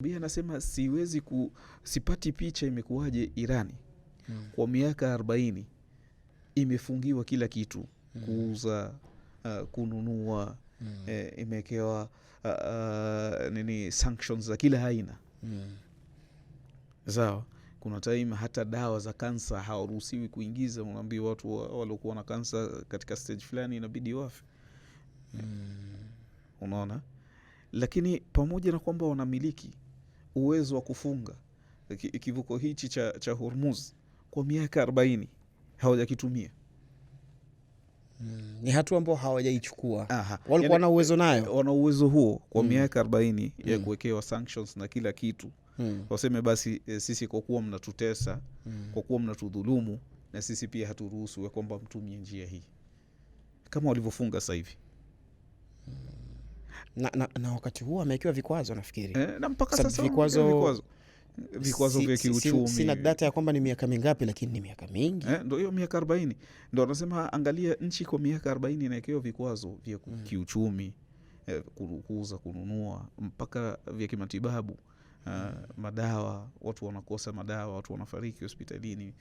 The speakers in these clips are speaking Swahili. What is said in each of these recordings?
Bia anasema sipati picha imekuwaje Irani kwa miaka 40 imefungiwa kila kitu, kuuza, kununua, imekewa sanctions za kila aina. Sawa, kuna time hata dawa za kansa hawaruhusiwi kuingiza, unaambia watu waliokuwa na kansa katika stage fulani inabidi wafe. Unaona? Lakini pamoja na kwamba wanamiliki uwezo wa kufunga kivuko hichi cha Hormuz kwa miaka 40 hawajakitumia. Ni hatua ambao hawajaichukua. Walikuwa na uwezo nayo. Wana uwezo huo kwa miaka 40 ya kuwekewa sanctions na kila kitu. Waseme basi sisi kwa kuwa mnatutesa, kwa kuwa mnatudhulumu, na sisi pia haturuhusu ya kwamba mtumie njia hii. Kama walivyofunga sasa hivi. Na wakati huo amewekewa vikwazo nafikiri. Na mpaka sasa vikwazo vya kiuchumi. Sina data ya kwamba ni miaka mingapi, lakini ni miaka mingi. Ndio hiyo miaka 40. Ndio wanasema angalia nchi kwa miaka 40 inawekewa vikwazo vya kiuchumi, kuuza, kununua, mpaka vya kimatibabu. Madawa, watu wanakosa madawa, watu wanafariki hospitalini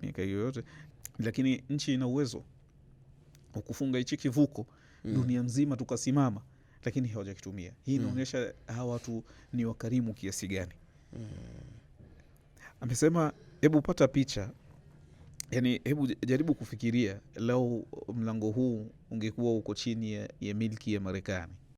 miaka hiyo yote. Lakini nchi ina uwezo wa kufunga hichi kivuko, dunia nzima tukasimama, lakini hawajakitumia. Hii inaonyesha hawa watu ni wakarimu kiasi gani. Amesema hebu pata picha, yani hebu jaribu kufikiria lau mlango huu ungekuwa uko chini ya milki ya Marekani.